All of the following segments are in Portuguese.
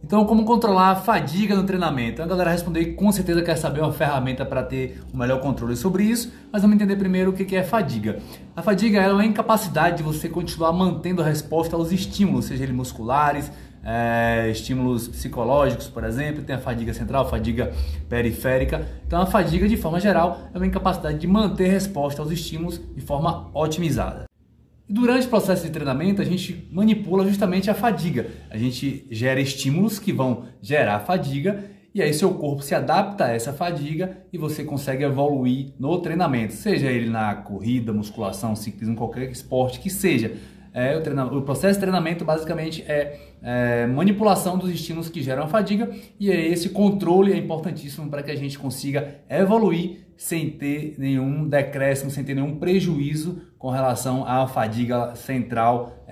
Então, como controlar a fadiga no treinamento? A galera respondeu que com certeza quer saber uma ferramenta para ter o melhor controle sobre isso, mas vamos entender primeiro o que é fadiga. A fadiga é uma incapacidade de você continuar mantendo a resposta aos estímulos, seja eles musculares, estímulos psicológicos, por exemplo. Tem a fadiga central, a fadiga periférica. Então, a fadiga, de forma geral, é uma incapacidade de manter resposta aos estímulos de forma otimizada. Durante o processo de treinamento, a gente manipula justamente a fadiga. A gente gera estímulos que vão gerar fadiga e aí seu corpo se adapta a essa fadiga e você consegue evoluir no treinamento, seja ele na corrida, musculação, ciclismo, qualquer esporte que seja. O processo de treinamento basicamente é manipulação dos estímulos que geram a fadiga e esse controle é importantíssimo para que a gente consiga evoluir sem ter nenhum decréscimo, sem ter nenhum prejuízo com relação à fadiga central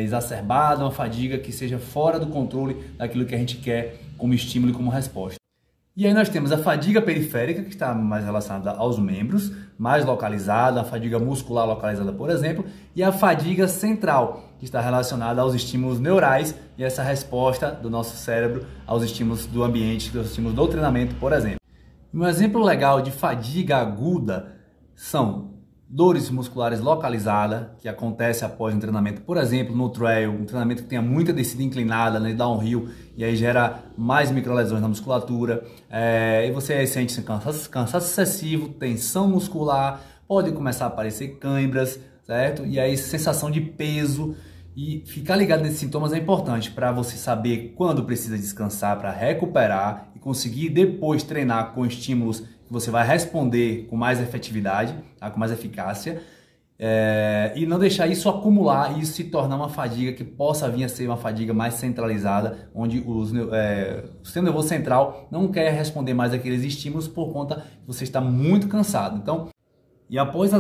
exacerbada, uma fadiga que seja fora do controle daquilo que a gente quer como estímulo e como resposta. E aí nós temos a fadiga periférica, que está mais relacionada aos membros, mais localizada, a fadiga muscular localizada, por exemplo, e a fadiga central, que está relacionada aos estímulos neurais e essa resposta do nosso cérebro aos estímulos do ambiente, aos estímulos do treinamento, por exemplo. Um exemplo legal de fadiga aguda são dores musculares localizadas, que acontece após um treinamento, por exemplo, no trail, um treinamento que tenha muita descida inclinada, né, downhill, e aí gera mais microlesões na musculatura, e você aí sente cansaço excessivo, tensão muscular, pode começar a aparecer câimbras, certo? E aí sensação de peso. E ficar ligado nesses sintomas é importante para você saber quando precisa descansar para recuperar e conseguir depois treinar com estímulos que você vai responder com mais efetividade, tá? Com mais eficácia, e não deixar isso acumular e isso se tornar uma fadiga que possa vir a ser uma fadiga mais centralizada, onde o sistema nervoso central não quer responder mais aqueles estímulos por conta que você está muito cansado. Então, e após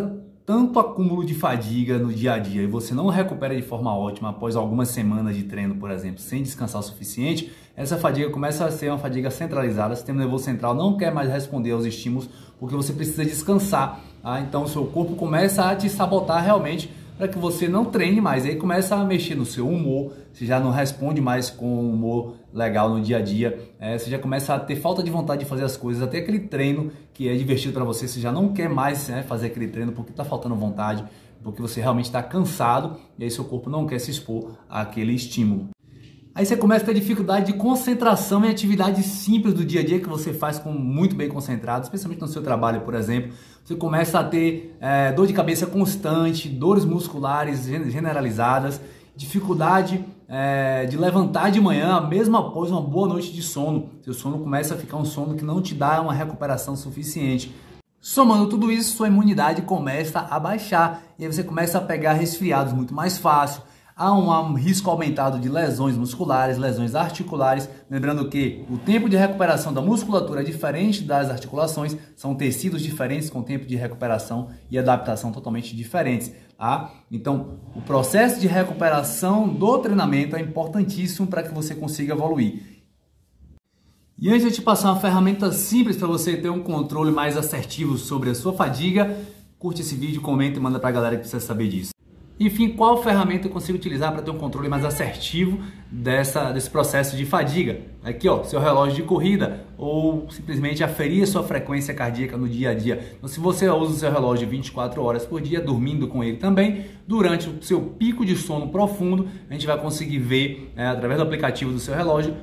tanto acúmulo de fadiga no dia a dia e você não recupera de forma ótima após algumas semanas de treino, por exemplo, sem descansar o suficiente, essa fadiga começa a ser uma fadiga centralizada, o sistema nervoso central não quer mais responder aos estímulos porque você precisa descansar, tá? Então o seu corpo começa a te sabotar realmente para que você não treine mais, aí começa a mexer no seu humor, você já não responde mais com um humor legal no dia a dia, você já começa a ter falta de vontade de fazer as coisas, até aquele treino que é divertido para você, você já não quer mais fazer aquele treino porque está faltando vontade, porque você realmente está cansado e aí seu corpo não quer se expor àquele estímulo. Aí você começa a ter dificuldade de concentração em atividades simples do dia a dia que você faz muito bem concentrado, especialmente no seu trabalho, por exemplo. Você começa a ter dor de cabeça constante, dores musculares generalizadas, dificuldade de levantar de manhã, mesmo após uma boa noite de sono. Seu sono começa a ficar um sono que não te dá uma recuperação suficiente. Somando tudo isso, sua imunidade começa a baixar e aí você começa a pegar resfriados muito mais fácil. Há um risco aumentado de lesões musculares, lesões articulares. Lembrando que o tempo de recuperação da musculatura é diferente das articulações, são tecidos diferentes com tempo de recuperação e adaptação totalmente diferentes. Tá? Então, o processo de recuperação do treinamento é importantíssimo para que você consiga evoluir. E antes de eu te passar uma ferramenta simples para você ter um controle mais assertivo sobre a sua fadiga, curte esse vídeo, comenta e manda para a galera que precisa saber disso. Enfim, qual ferramenta eu consigo utilizar para ter um controle mais assertivo desse processo de fadiga? Aqui, ó, seu relógio de corrida ou simplesmente aferir a sua frequência cardíaca no dia a dia. Então, se você usa o seu relógio 24 horas por dia, dormindo com ele também, durante o seu pico de sono profundo, a gente vai conseguir ver, através do aplicativo do seu relógio,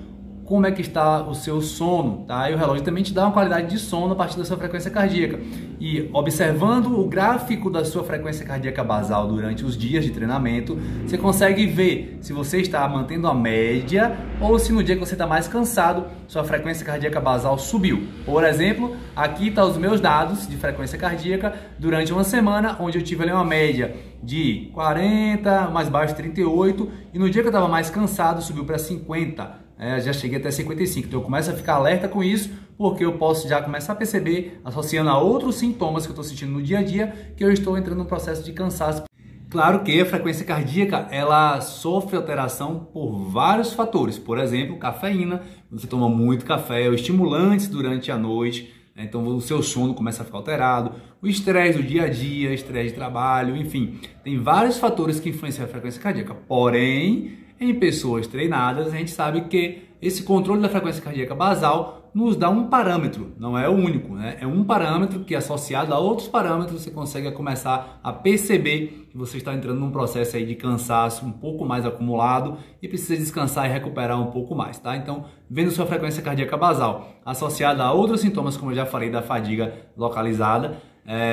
como é que está o seu sono, tá? E o relógio também te dá uma qualidade de sono a partir da sua frequência cardíaca. E observando o gráfico da sua frequência cardíaca basal durante os dias de treinamento, você consegue ver se você está mantendo a média ou se no dia que você está mais cansado, sua frequência cardíaca basal subiu. Por exemplo, aqui estão os meus dados de frequência cardíaca durante uma semana, onde eu tive ali uma média de 40, mais baixo 38, e no dia que eu estava mais cansado subiu para 50. Já cheguei até 55, então eu começo a ficar alerta com isso, porque eu posso já começar a perceber, associando a outros sintomas que eu estou sentindo no dia a dia, que eu estou entrando num processo de cansaço. Claro que a frequência cardíaca, ela sofre alteração por vários fatores, por exemplo, cafeína, você toma muito café, ou estimulantes durante a noite, então o seu sono começa a ficar alterado, o estresse do dia a dia, estresse de trabalho, enfim, tem vários fatores que influenciam a frequência cardíaca, porém, Em pessoas treinadas, a gente sabe que esse controle da frequência cardíaca basal nos dá um parâmetro, não é o único, né? É um parâmetro que, associado a outros parâmetros, você consegue começar a perceber que você está entrando num processo aí de cansaço um pouco mais acumulado e precisa descansar e recuperar um pouco mais, tá? Então, vendo sua frequência cardíaca basal associada a outros sintomas, como eu já falei, da fadiga localizada,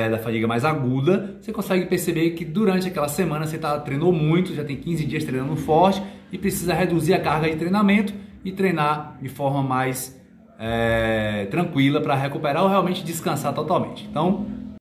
da fadiga mais aguda, você consegue perceber que durante aquela semana você treinou muito, já tem 15 dias treinando forte e precisa reduzir a carga de treinamento e treinar de forma mais tranquila para recuperar ou realmente descansar totalmente. Então,